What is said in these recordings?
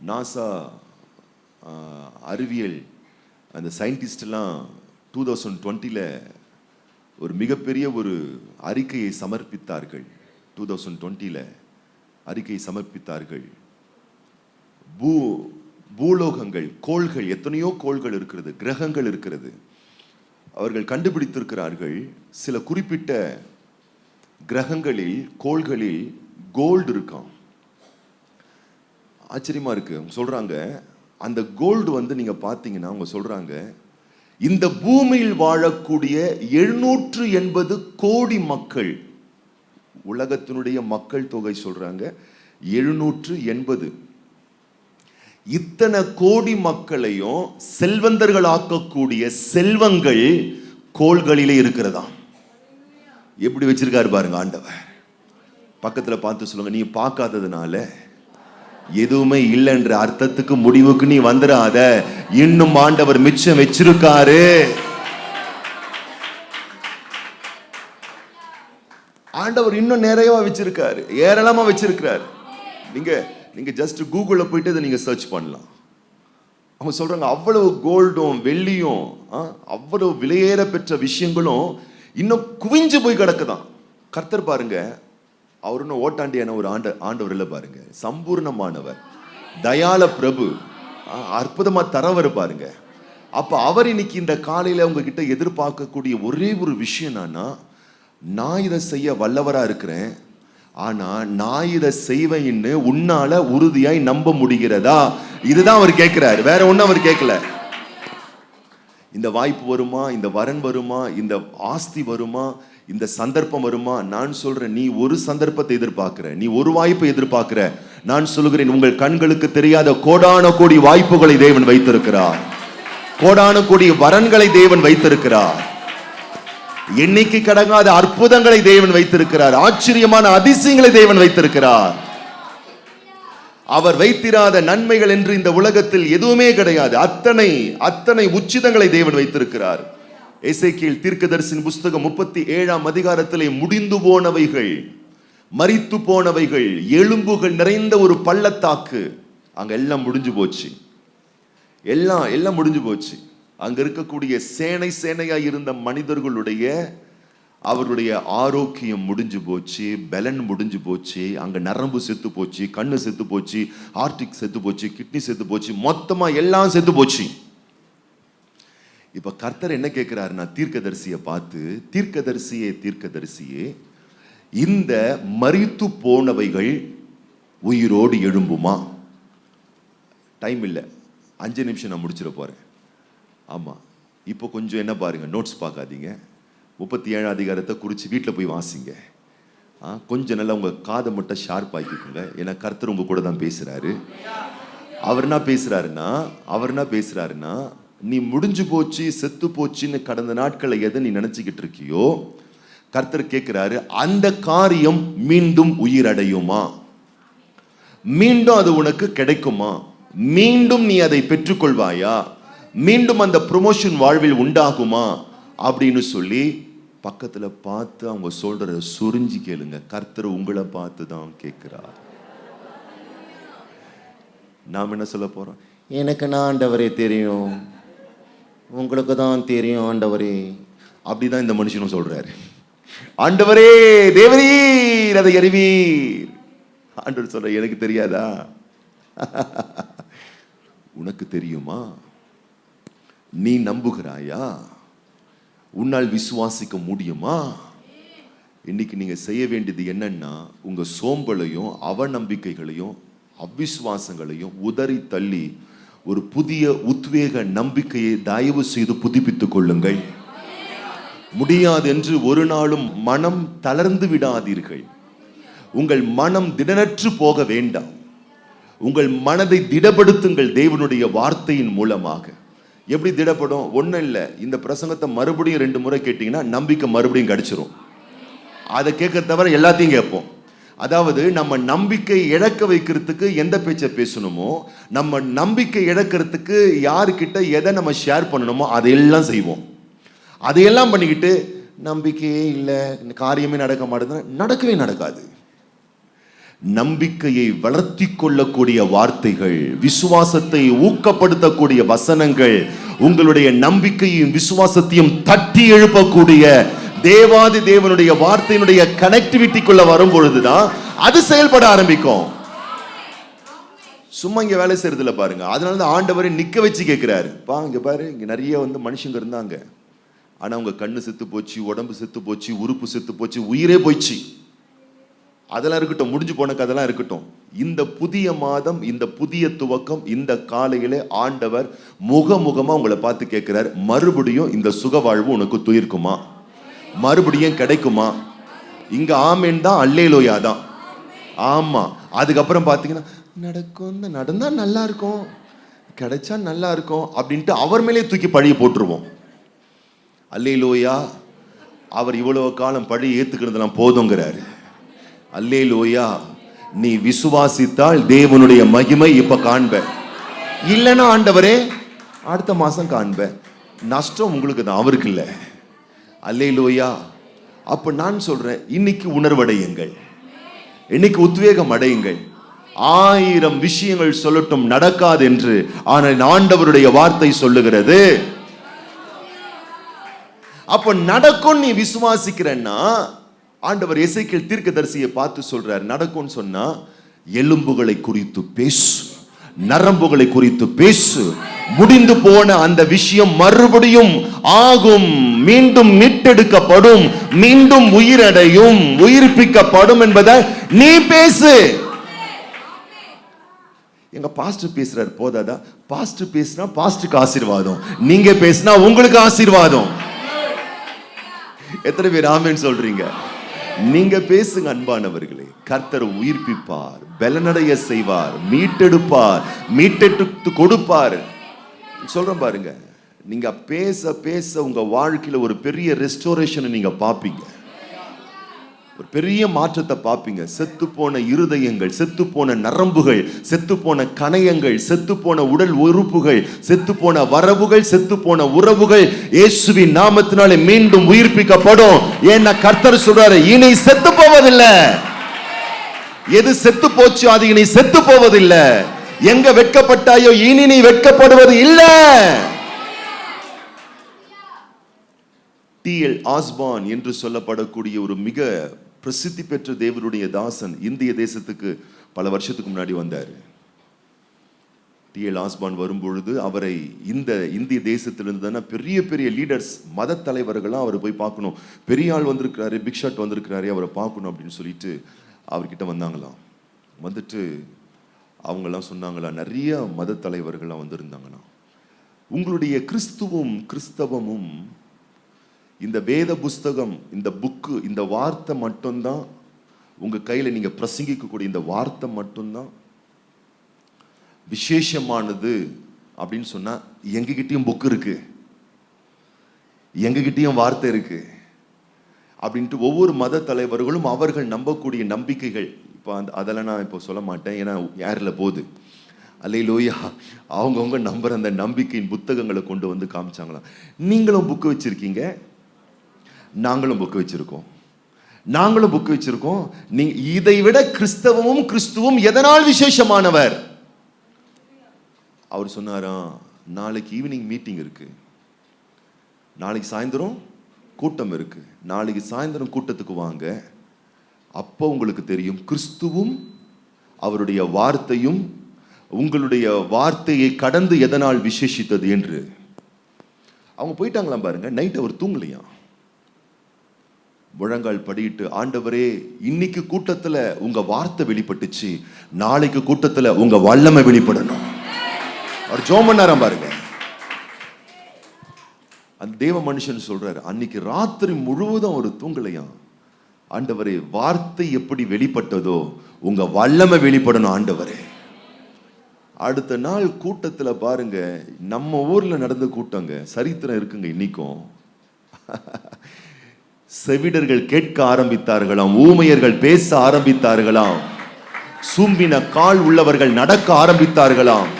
NASA அறிவியல் அந்த சயின்டிஸ்டெல்லாம் 2020 ஒரு மிகப்பெரிய ஒரு அறிக்கையை சமர்ப்பித்தார்கள். 2020 அறிக்கையை சமர்ப்பித்தார்கள். பூலோகங்கள், கோள்கள், எத்தனையோ கோள்கள் இருக்கிறது, கிரகங்கள் இருக்கிறது. அவர்கள் கண்டுபிடித்திருக்கிறார்கள், சில குறிப்பிட்ட கிரகங்களில், கோள்களில் கோல்டு இருக்காம். ஆச்சரியமா இருக்கு. அவங்க சொல்றாங்க, அந்த கோல்டு நீங்க பார்த்தீங்கன்னா அவங்க சொல்றாங்க, இந்த பூமியில் வாழக்கூடிய 780 கோடி மக்கள், உலகத்தினுடைய மக்கள் தொகை சொல்றாங்க 780. இத்தனை கோடி மக்களையும் செல்வந்தர்கள் ஆக்கக்கூடிய செல்வங்கள் கோள்களிலே இருக்கிறதா. எப்படி வச்சிருக்காரு பாருங்க ஆண்டவர். பக்கத்துல பார்த்து சொல்லுங்க, நீ பார்க்காததுனால எதுவுமே இல்லைன்ற அர்த்தத்துக்கு முடிவுக்கு நீ வந்துடாத. இன்னும் ஆண்டவர் மிச்சம் வச்சிருக்காரு. ஆண்டவர் இன்னும் நிறைய வச்சிருக்காரு, ஏராளமா வச்சிருக்காரு. நீங்க ஜஸ்ட் கூகுள்ல போயிட்டு இதை நீங்க சர்ச் பண்ணலாம். அவங்க சொல்றாங்க, அவ்வளவு கோல்டும் வெள்ளியும் அவ்வளவு விலையேற பெற்ற விஷயங்களும் இன்னும் குவிஞ்சு போய் கிடக்குதான். கர்த்தர் பாருங்க, அவர் இன்னும் ஓட்டாண்டியான ஒரு ஆண்டவர் இல்லை பாருங்க, சம்பூர்ணமானவர், தயால பிரபு, அற்புதமா தரவர் பாருங்க. அப்ப அவர் இன்னைக்கு இந்த காலையில உங்ககிட்ட எதிர்பார்க்கக்கூடிய ஒரே ஒரு விஷயம் என்னன்னா, நான் இதை செய்ய வல்லவரா இருக்கிறேன், ஆனா நான் இதை செய்வேன்னு உன்னால உறுதியாய் நம்ப முடிகிறதா? இதுதான் அவர் கேட்கிறாரு, வேற ஒன்னும் அவர் கேட்கல. இந்த வாய்ப்பு வருமா, இந்த வரன் வருமா, இந்த ஆஸ்தி வருமா, இந்த சந்தர்ப்பம் வருமா? நான் சொல்றேன், நீ ஒரு சந்தர்ப்பத்தை எதிர்பார்க்கிற, நீ ஒரு வாய்ப்பை எதிர்பார்க்கிற. நான் சொல்லுகிறேன், உங்கள் கண்களுக்கு தெரியாத கோடான கோடி வாய்ப்புகளை தேவன் வைத்திருக்கிறார். கோடான கோடி வரன்களை தேவன் வைத்திருக்கிறார். எண்ணிக்கை கடங்காத அற்புதங்களை தேவன் வைத்திருக்கிறார். ஆச்சரியமான அதிசயங்களை தேவன் வைத்திருக்கிறார். அவர் வைத்திராத நன்மைகள் என்று இந்த உலகத்தில் எதுவுமே கிடையாது. அத்தனை உச்சிதங்களை தேவன் வைத்திருக்கிறார். எசேக்கியேல் தீர்க்கதரிசியின் புஸ்தகம் 37ஆம் அதிகாரத்திலே முடிந்து போனவைகள், மரித்து போனவைகள், எலும்புகள் நிறைந்த ஒரு பள்ளத்தாக்கு, அங்க எல்லாம் முடிஞ்சு போச்சு. எல்லாம் முடிஞ்சு போச்சு. அங்க இருக்கக்கூடிய சேனையா இருந்த மனிதர்களுடைய அவருடைய ஆரோக்கியம் முடிஞ்சு போச்சு, பலன் முடிஞ்சு போச்சு. அங்க நரம்பு செத்து போச்சு, கண்ணு செத்து போச்சு, ஆர்டிக் செத்து போச்சு, கிட்னி செத்து போச்சு, மொத்தமா எல்லாம் செத்து போச்சு. இப்ப கர்த்தர் என்ன கேட்கிறாருன்னா, தீர்க்கதரிசியை பார்த்து, தீர்க்கதரிசியே, இந்த மரித்து போனவைகள் உயிரோடு எழும்புமா? டைம் இல்லை, 5 நிமிஷம் நான் முடிச்சிட போறேன். ஆமா, இப்போ கொஞ்சம் என்ன பாருங்க, நோட்ஸ் பார்க்காதீங்க. 37ஆம் அதிகாரத்தை குறித்து வீட்டில் போய் வாசிங்க. கொஞ்சம் நல்லா உங்க காதை மட்டும் ஷார்ப் ஆக்கிக்கோங்க. ஏன்னா கர்த்தர் உங்க கூட தான் பேசுறாரு. அவர் என்ன பேசுறாருன்னா, நீ முடிஞ்சு போச்சு, செத்து போச்சுன்னு கடந்த நாட்களை எதை நீ நினைச்சுக்கிட்டு இருக்கியோ, கர்த்தர் கேட்கிறாரு, அந்த காரியம் மீண்டும் உயிரடையுமா? மீண்டும் அது உனக்கு கிடைக்குமா? மீண்டும் நீ அதை பெற்றுக்கொள்வாயா? மீண்டும் அந்த ப்ரொமோஷன் வாழ்வில் உண்டாகுமா அப்படின்னு சொல்லி பக்கத்துல பார்த்து அவங்க சொல்றத சுரிஞ்சு கேளுங்க. கர்த்தர் உங்களை பார்த்து தான் கேட்கிறார். நாம் என்ன சொல்ல போறோம்? எனக்கு நான் ஆண்டவரே தெரியும், உங்களுக்கு தான் தெரியும் ஆண்டவரே. அப்படிதான் இந்த மனுஷனும் சொல்றாரு. ஆண்டவரே தேவரீர் அதை அறிவீர். ஆண்டவர் சொல்ற, எனக்கு தெரியாதா? உனக்கு தெரியுமா? நீ நம்புகிறாயா? உன்னால் விசுவாசிக்க முடியுமா? இன்னைக்கு நீங்க செய்ய வேண்டியது என்னன்னா, உங்க சோம்பலையும் அவநம்பிக்கைகளையும் அவிசுவாசங்களையும் உதறி தள்ளி ஒரு புதிய உத்வேக நம்பிக்கையை தயவு செய்து புதுப்பித்துக் கொள்ளுங்கள். முடியாது என்று ஒரு நாளும் மனம் தளர்ந்து விடாதீர்கள். உங்கள் மனம் திடனற்று போக வேண்டாம். உங்கள் மனதை திடப்படுத்துங்கள் தேவனுடைய வார்த்தையின் மூலமாக. எப்படி திடப்படும்? ஒன்றும் இல்லை, இந்த பிரசங்கத்தை மறுபடியும் 2 முறை கேட்டீங்கன்னா நம்பிக்கை மறுபடியும் கிடைச்சிரும். அதை கேட்க தவிர எல்லாத்தையும் கேட்போம். அதாவது நம்ம நம்பிக்கை இழக்க வைக்கிறதுக்கு எந்த பேச்சை பேசணுமோ, நம்ம நம்பிக்கை இழக்கிறதுக்கு யாருக்கிட்ட எதை நம்ம ஷேர் பண்ணணுமோ அதையெல்லாம் செய்வோம். அதையெல்லாம் பண்ணிக்கிட்டு நம்பிக்கையே இல்லை, காரியமே நடக்க மாட்டேங்குது, நடக்கவே நடக்காது. நம்பிக்கையை வளர்த்தி கொள்ளக்கூடிய வார்த்தைகள், விசுவாசத்தை ஊக்கப்படுத்தக்கூடிய வசனங்கள், உங்களுடைய நம்பிக்கையும் விசுவாசத்தையும் தட்டி எழுப்பக்கூடிய தேவாதி தேவனுடைய வார்த்தையினுடைய கனெக்டிவிட்டிக்குள்ள வரும் பொழுதுதான் அது செயல்பட ஆரம்பிக்கும். சும்மா இங்க வேலை செய்யறதுல பாருங்க. அதனாலதான் ஆண்டவரை நிக்க வச்சு கேட்கிறாரு, இங்க பாரு, இங்க நிறைய மனுஷங்க இருந்தாங்க, ஆனா உங்க கண்ணு செத்து போச்சு, உடம்பு செத்து போச்சு, உறுப்பு செத்து போச்சு, உயிரே போயிடுச்சு. அதெல்லாம் இருக்கட்டும், முடிஞ்சு போன கதெல்லாம் இருக்கட்டும். இந்த புதிய மாதம், இந்த புதிய துவக்கம், இந்த காலையிலே ஆண்டவர் முகமுகமா உங்களை பார்த்து கேட்கிறார், மறுபடியும் இந்த சுகவாழ்வு உனக்கு துயிருக்குமா? மறுபடியும் கிடைக்குமா? இங்க ஆமேன் தான், அல்லேலூயா தான். ஆமா, அதுக்கப்புறம் பாத்தீங்கன்னா நடக்கும், நடந்தா நல்லா இருக்கும், கிடைச்சா நல்லா இருக்கும் அப்படின்ட்டு அவர் மேலே தூக்கி பழிய போட்டுருவோம். அல்லேலூயா, அவர் இவ்வளவு காலம் பழி ஏத்துக்கிறதுலாம் போதுங்கிறாரு. அல்லேலூயா, நீ விசுவாசித்தால் தேவனுடைய மகிமை இப்ப காண்ப. இல்லைன்னா ஆண்டவரே அடுத்த மாசம் காண்ப. நஷ்டம் உங்களுக்கு தான், அவருக்கு இல்லை. அல்லேலூயா. அப்ப நான் சொல்றேன், இன்னைக்கு உணர்வடையுங்கள், இன்னைக்கு உத்வேகம் அடையுங்கள். 1000 விஷயங்கள் சொல்லட்டும் நடக்காது என்று, ஆனால் ஆண்டவருடைய வார்த்தை சொல்லுகிறது. அப்ப நடக்கும் நீ விசுவாசிக்கிறன்னா, ஆண்டவர் எசேக்கியேல் தீர்க்கதரிசியை பார்த்து சொல்றார், நடக்கும்னு சொன்னா எலும்புகளை குறித்து பேசு, நரம்புகளை குறித்து பேசு, முடிந்து போன அந்த விஷயம் மறுபடியும் ஆகும், மீண்டும் மீட்டெடுக்கப்படும், மீண்டும் உயிரடையும், உயிர்ப்பிக்கப்படும் என்பதை நீ பேசு. எங்க பாஸ்டர் பேசுறாரு போதாதா? பாஸ்டர் பேசினா பாஸ்டருக்கு ஆசீர்வாதம், நீங்க பேசினா உங்களுக்கு ஆசீர்வாதம். எத்தனை பேர் ஆமென் சொல்றீங்க? நீங்க பேசுங்க அன்பானவர்களே. கர்த்தர் உயிர்ப்பிப்பார், பலனடைய செய்வார், மீட்டெடுப்பார், மீட்டெடுத்து கொடுப்பார். சொல்றேன் பாருங்க, நீங்க பேச பேச உங்க வாழ்க்கையில ஒரு பெரிய ரெஸ்டோரேஷனை நீங்க பாப்பீங்க, ஒரு பெரிய மாற்றத்தை பார்ப்பீங்க. செத்து போன இருதயங்கள், செத்து போன நரம்புகள், செத்து போன கணையங்கள், செத்து போன உடல் உறுப்புகள், செத்து போன வரவுகள், செத்து போன உறவுகள் இயேசுவின் நாமத்தினாலே மீண்டும் உயிர்ப்பிக்கப்படும். ஏன்னா கர்த்தர் சொல்றாரு, இனி செத்து போவதில்லை. எது செத்து போச்சு அது இனி செத்து போவதில்லை. எங்க வெட்கப்பட்டாயோ இனி நீ வெட்கப்படுவது இல்லை. டி.எல். ஆஸ்பான் என்று சொல்லப்படக்கூடிய ஒரு மிக பிரசித்தி பெற்ற தேவனுடைய தாசன் இந்திய தேசத்துக்கு பல வருஷத்துக்கு முன்னாடி வந்தார். டி.எல். ஆஸ்பான் வரும்பொழுது அவரை இந்திய தேசத்திலிருந்து தானே பெரிய பெரிய லீடர்ஸ், மத தலைவர்களாம் அவரை போய் பார்க்கணும். பெரிய ஆள் வந்திருக்கிறாரு, பிக் ஷாட் வந்திருக்கிறாரு, அவரை பார்க்கணும் அப்படின்னு சொல்லிட்டு அவர்கிட்ட வந்தாங்களாம். வந்துட்டு அவங்கெல்லாம் சொன்னாங்களாம், நிறைய மத தலைவர்கள்லாம் வந்திருந்தாங்களாம், உங்களுடைய கிறிஸ்தவமும் இந்த வேத புஸ்தகம், இந்த புக்கு, இந்த வார்த்தை மட்டும்தான் உங்க கையில நீங்க பிரசங்கிக்கக்கூடிய இந்த வார்த்தை மட்டும்தான் விசேஷமானது அப்படின்னு சொன்னா, எங்ககிட்டயும் புக் இருக்கு, எங்ககிட்டயும் வார்த்தை இருக்கு அப்படின்ட்டு ஒவ்வொரு மத தலைவர்களும் அவர்கள் நம்பக்கூடிய நம்பிக்கைகள், இப்போ அதெல்லாம் நான் இப்போ சொல்ல மாட்டேன், ஏன்னா யாரில் போகுது. அல்லேலூயா. அவங்கவுங்க நம்புற அந்த நம்பிக்கையின் புத்தகங்களை கொண்டு வந்து காமிச்சாங்களாம். நீங்களும் புக்கு வச்சிருக்கீங்க, நாங்களும் புக்கு வச்சிருக்கோம். நீங்க இதை விட கிறிஸ்துவும் எதனால் விசேஷமானவர்? அவர் சொன்னாராம், நாளைக்கு ஈவினிங் மீட்டிங் இருக்கு, நாளைக்கு சாயந்தரம் கூட்டம் இருக்கு, நாளைக்கு சாயந்தரம் கூட்டத்துக்கு வாங்க, அப்போ உங்களுக்கு தெரியும் கிறிஸ்துவும் அவருடைய வார்த்தையும் உங்களுடைய வார்த்தையை கடந்து எதனால் விசேஷித்தது என்று. அவங்க போயிட்டாங்களாம் பாருங்க. நைட் அவர் தூங்கலையா, முழங்கால் படியிட்டு, ஆண்டவரே இன்னைக்கு கூட்டத்துல உங்க வார்த்தை வெளிப்பட்டுச்சு, நாளைக்கு கூட்டத்துல உங்க வல்லமை வெளிப்படணும். அவர் ஜெபம் பண்ணாராம் பாருங்க. அந்த தேவ மனுஷன் சொல்றாரு, அன்னைக்கு ராத்திரி முழுவதும் அவர் தூங்கலையாம். ஆண்டவரே வார்த்தை எப்படி வெளிப்பட்டதோ உங்க வல்லமை வெளிப்படணும் ஆண்டவரே. அடுத்த நாள் கூட்டத்துல பாருங்க, நம்ம ஊர்ல நடந்த கூட்டங்க, சரித்திரம் இருக்குங்க இன்னைக்கும். செவிடர்கள் கேட்க ஆரம்பித்தார்களாம், ஊமையர்கள் பேச ஆரம்பித்தார்களாம், சூம்பின கால் உள்ளவர்கள் நடக்க ஆரம்பித்தார்களாம்,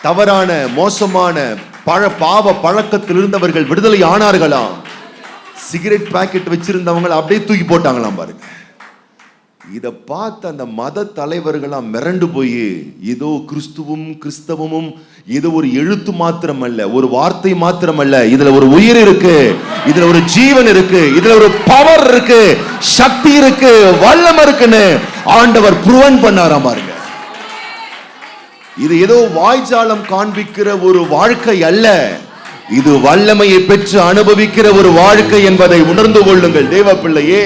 தவறான மோசமான பாவ பழக்கத்தில் இருந்தவர்கள் விடுதலை ஆனார்களாம், சிகரெட் பாக்கெட் வச்சிருந்தவங்க அப்படியே தூக்கி போட்டாங்களாம் பாருங்க. இத பார்த்து அந்த மத தலைவர்களாம் மிரண்டு போய், ஏதோ கிறிஸ்துவும் கிறிஸ்தவமும் இது ஒரு எழுத்து மாத்திரம் அல்ல, ஒரு வார்த்தை மாத்திரம் அல்ல, இதுல ஒரு உயிர் இருக்கு, இதுல ஒரு ஜீவன் இருக்கு, இதுல ஒரு பவர் இருக்கு, சக்தி இருக்கு, வல்லமை இருக்குன்னு ஆண்டவர் ப்ரூவ் பண்ணாராம் பாருங்க. இது ஏதோ வாய்ஜாலம் காண்பிக்கிற ஒரு வாழ்க்கை அல்ல, இது வல்லமையை பெற்று அனுபவிக்கிற ஒரு வாழ்க்கை என்பதை உணர்ந்து கொள்ளுங்கள் தேவ பிள்ளையே.